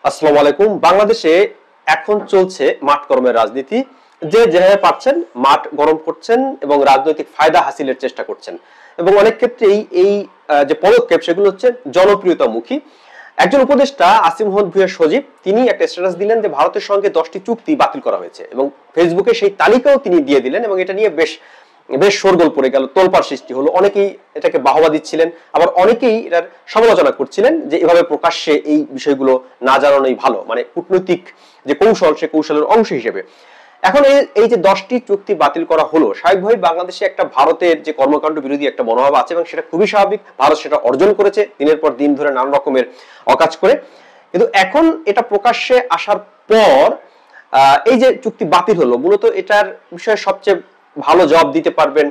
আসসালামু আলাইকুম। বাংলাদেশে এখন চলছে মাঠ গরমের রাজনীতি। যে যেভাবে পাচ্ছেন মাঠ গরম করছেন এবং রাজনৈতিক ফায়দা হাসিলের চেষ্টা করছেন, এবং অনেক ক্ষেত্রেই এই যে পদক্ষেপ সেগুলো হচ্ছে জনপ্রিয়তামুখী। একজন উপদেষ্টা আসিম মোহাম্মদ ভূঁইয়া সজীব তিনি একটা স্ট্যাটাস দিলেন যে ভারতের সঙ্গে 10টি চুক্তি বাতিল করা হয়েছে, এবং ফেসবুকে সেই তালিকাও তিনি দিয়ে দিলেন, এবং এটা নিয়ে বেশ বেশ শোরগোল পড়ে গেল, তোলপাড় সৃষ্টি হলো। অনেকেই এটাকে বাহবা দিচ্ছিলেন, আবার অনেকেই এটার সমালোচনা করছিলেন যে এভাবে প্রকাশ্যে এই বিষয়গুলো না জানানোই ভালো, মানে কূটনৈতিক যে কৌশল সে কৌশলের অংশ হিসেবে। এখন এই যে 10টি চুক্তি বাতিল করা হলো, স্বাভাবিকভাবে বাংলাদেশে একটা ভারতের যে কর্মকাণ্ড বিরোধী একটা মনোভাব আছে, এবং সেটা খুবই স্বাভাবিক। ভারত সেটা অর্জন করেছে দিনের পর দিন ধরে নানা রকমের অকাজ করে। কিন্তু এখন এটা প্রকাশ্যে আসার পর এই যে চুক্তি বাতিল হলো, মূলত এটার বিষয়ে সবচেয়ে ভালো জবাব দিতে পারবেন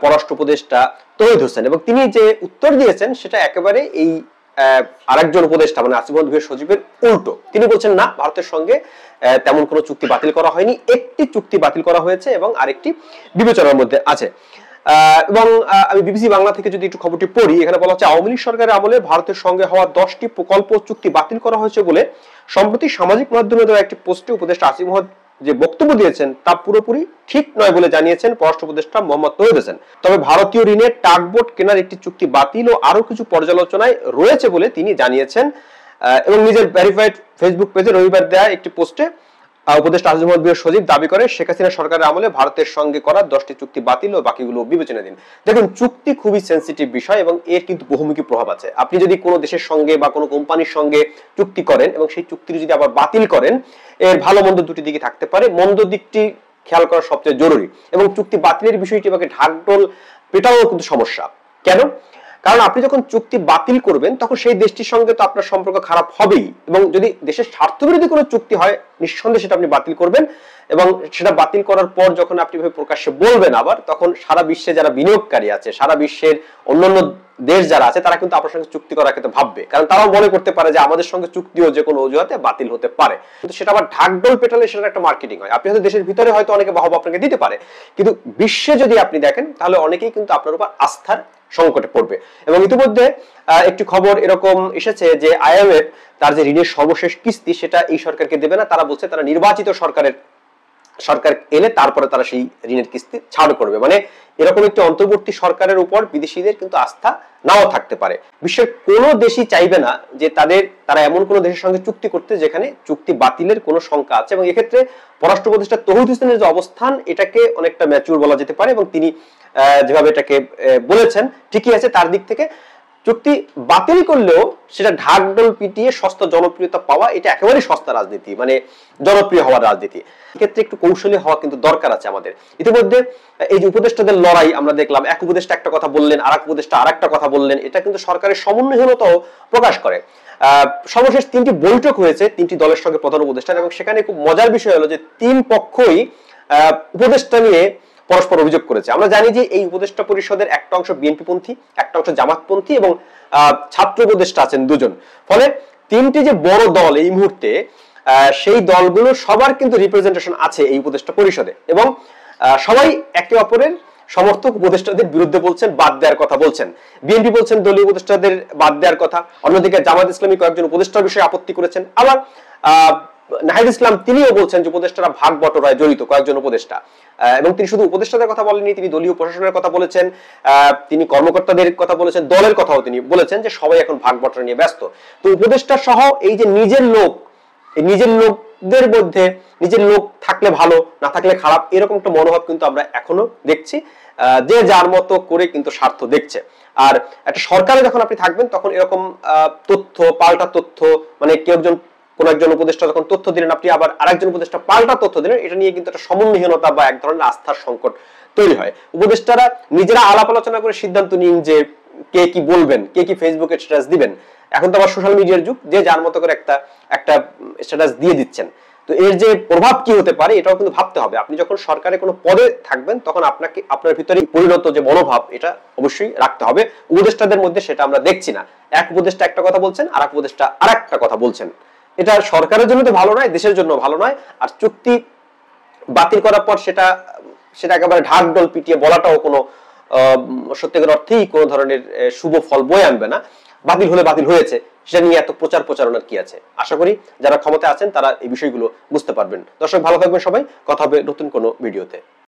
পররাষ্ট্র উপদেষ্টা তৌহিদ হোসেন, এবং তিনি যে উত্তর দিয়েছেন সেটা একেবারে এই আরেকজন উপদেষ্টা মানে আসিম মোহাম্মদ ভূঁইয়া সজীবের উল্টো। তিনি বলছেন না, ভারতের সঙ্গে তেমন কোনো চুক্তি বাতিল করা হয়নি, একটি চুক্তি বাতিল করা হয়েছে এবং আরেকটি বিবেচনার মধ্যে আছে। এবং আমি বিবিসি বাংলা থেকে যদি একটু খবরটি পড়ি, এখানে বলা হচ্ছে আওয়ামী লীগ সরকারের আমলে ভারতের সঙ্গে হওয়া 10টি প্রকল্প চুক্তি বাতিল করা হয়েছে বলে সম্প্রতি সামাজিক মাধ্যমে দেওয়া একটি পোস্টে উপদেষ্টা আসিম মোহাম্মদ যে বক্তব্য দিয়েছেন তা পুরোপুরি ঠিক নয় বলে জানিয়েছেন পররাষ্ট্র উপদেষ্টা মোহাম্মদ তৌহিদ হোসেন। তবে ভারতীয় ঋণের টাগবোট কেনার একটি চুক্তি বাতিল ও আরো কিছু পর্যালোচনায় রয়েছে বলে তিনি জানিয়েছেন। এবং নিজের ভেরিফাইড ফেসবুক পেজে রবিবার দেয়া একটি পোস্টে উপদেষ্টা আসিম মোহাম্মদ ভূঁইয়া সজীব দাবি করে শেখ হাসিনা সরকারের আমলে ভারতের সঙ্গে করা 10টি চুক্তি বাতিল ও বাকিগুলো বিবেচনা দিন। দেখুন, চুক্তি খুবই সেন্সিটিভ বিষয় এবং এর কিন্তু বহুমুখী প্রভাব আছে। আপনি যদি কোনো দেশের সঙ্গে বা কোনো কোম্পানির সঙ্গে চুক্তি করেন এবং সেই চুক্তি যদি আবার বাতিল করেন, এর ভালো মন্দ দুটি দিকে থাকতে পারে। মন্দ দিকটি খেয়াল করা সবচেয়ে জরুরি, এবং চুক্তি বাতিলের বিষয়টি আমাকে ঢাকঢোল পেটাও কিন্তু সমস্যা। কেন? কারণ আপনি যখন চুক্তি বাতিল করবেন তখন সেই দেশটির সঙ্গে তো আপনার সম্পর্ক খারাপ হবেই, এবং যদি দেশের স্বার্থবিরোধী কোনো চুক্তি হয় নিঃসন্দেহে সেটা আপনি বাতিল করবেন, এবং সেটা বাতিল করার পর যখন আপনি প্রকাশ্যে বলবেন আবার, তখন সারা বিশ্বে যারা বিনিয়োগকারী আছে, সারা বিশ্বের অন্যান্য দেশ যারা আছে, তারা কিন্তু আপনার সঙ্গে চুক্তি করার ক্ষেত্রে ভাববে, কারণ তারাও মনে করতে পারে যে আমাদের সঙ্গে চুক্তিও যে কোনো অজুহাতে বাতিল হতে পারে। কিন্তু সেটা আবার ঢাকঢোল পেটালে সেটা একটা মার্কেটিং হয়। আপনি হয়তো দেশের ভিতরে হয়তো অনেকে বাহবা আপনাকে দিতে পারে, কিন্তু বিশ্বে যদি আপনি দেখেন তাহলে অনেকেই কিন্তু আপনার উপর আস্থার সংকটে পড়বে। এবং ইতিমধ্যে একটি খবর এরকম এসেছে যে আইএমএফ তার যে ঋণের সর্বশেষ কিস্তি সেটা এই সরকারকে দেবে না। তারা বলছে তারা নির্বাচিত সরকার এলে তারপরে তারা সেই ঋণের কিস্তি ছাড় করবে। মানে এরকম একটি অন্তর্বর্তী সরকারের উপর বিদেশিদের কিন্তু আস্থা নাও থাকতে পারে। বিশ্বের কোনো দেশই চাইবে না যে তারা এমন কোনো দেশের সঙ্গে চুক্তি করতে যেখানে চুক্তি বাতিলের কোনো শঙ্কা আছে। এবং এক্ষেত্রে পররাষ্ট্র উপদেষ্টা তৌহিদ হোসেনের যে অবস্থান, এটাকে অনেকটা ম্যাচিউর বলা যেতে পারে, এবং তিনি যেভাবে এটাকে বলেছেন ঠিকই আছে। তার দিক থেকে চুক্তি বাতিল করলেও সেটা ঢাকঢোল পিটিয়ে সস্তা জনপ্রিয়তা পাওয়া, এটা একেবারেই সস্তা রাজনীতি, মানে জনপ্রিয় হওয়ার রাজনীতি। ক্ষেত্রে একটু কৌশলী হওয়া কিন্তু দরকার আছে আমাদের। ইতিমধ্যে এই যে উপদেষ্টাদের লড়াই আমরা দেখলাম, এক উপদেষ্টা একটা কথা বললেন, আর এক উপদেষ্টা আর একটা কথা বললেন, এটা কিন্তু সরকারের সমন্বয়হীনতাও প্রকাশ করে। সর্বশেষ 3টি বৈঠক হয়েছে 3টি দলের সঙ্গে প্রধান উপদেষ্টার, এবং সেখানে খুব মজার বিষয় হলো যে 3 পক্ষই উপদেষ্টা নিয়ে পরস্পর অভিযোগ করেছে। আমরা জানি যে এই উপদেষ্টা পরিষদের একটা অংশ বিএনপি পন্থী, একটা অংশ জামাতপন্থী, এবং ছাত্র উপদেষ্টা আছেন 2জন। ফলে 3টি যে বড় দল এই মুহূর্তে, সেই দলগুলো সবার কিন্তু রিপ্রেজেন্টেশন আছে এই উপদেষ্টা পরিষদে, এবং সবাই একে অপরের সমর্থক উপদেষ্টাদের বিরুদ্ধে বলছেন, বাদ দেওয়ার কথা বলছেন। বিএনপি বলছেন দলীয় উপদেষ্টাদের বাদ দেওয়ার কথা, অন্যদিকে জামাত ইসলামী কয়েকজন উপদেষ্টার বিষয়ে আপত্তি করেছেন। আবার নাহিদ ইসলাম তিনিও বলছেন যে উপদেষ্টারা ভাগ বটরায় জড়িত, কয়েকজন উপদেষ্টা। এবং তিনি শুধু উপদেষ্টাদের কথা বলেননি, তিনি দলীয় প্রশাসনের কথা বলেছেন, তিনি কর্মকর্তাদের কথা বলেছেন, দলের কথাও তিনি বলেছেন যে সবাই এখন ভাগ বটরা নিয়ে ব্যস্ত। তো উপদেষ্টা সহ এই যে নিজের লোকদের মধ্যে নিজের লোক থাকলে ভালো, না থাকলে খারাপ, এরকম একটা মনোভাব কিন্তু আমরা এখনো দেখছি। যে যার মতো করে কিন্তু স্বার্থ দেখছে। আর একটা সরকারে যখন আপনি থাকবেন তখন এরকম পাল্টা তথ্য, মানে কোন একজন উপদেষ্টা যখন তথ্য দিলেন, আপনি আবার আরেকজন উপদেষ্টা পাল্টা তথ্য দিলেন, এটা নিয়ে কিন্তু একটা সমন্বয়হীনতা বা এক ধরনের আস্থার সংকট তৈরি হয়। উপদেষ্টারা নিজেরা আলাপ আলোচনা করে সিদ্ধান্ত নিন যে কে কি বলবেন, কে কি ফেসবুকে স্ট্যাটাস দিবেন। এখন তো আবার সোশ্যাল মিডিয়ার যুগ, যে যার মতো করে একটা স্ট্যাটাস দিয়ে দিচ্ছেন। তো এর যে প্রভাব কি হতে পারে এটাও কিন্তু ভাবতে হবে। আপনি যখন সরকারে কোনো পদে থাকবেন তখন আপনার ভিতরে পরিণত যে মনোভাব, এটা অবশ্যই রাখতে হবে। উপদেষ্টাদের মধ্যে সেটা আমরা দেখছি না। এক উপদেষ্টা একটা কথা বলছেন, আর এক উপদেষ্টা আর একটা কথা বলছেন। এটা সরকারের জন্য তো ভালো নয়, দেশের জন্য ভালো নয়। আর চুক্তি বাতিল করার পর সেটা একেবারে ঢাকঢোল পিটিয়ে বলাটাও কোনো সত্যিকার অর্থেই কোনো ধরনের শুভ ফল বয়ে আনবে না। বাতিল হলে বাতিল হয়েছে, সেটা নিয়ে এত প্রচারণার কি আছে? আশা করি যারা ক্ষমতায় আছেন তারা এই বিষয়গুলো বুঝতে পারবেন। দর্শক ভালো থাকবেন সবাই, কথা হবে নতুন কোনো ভিডিওতে।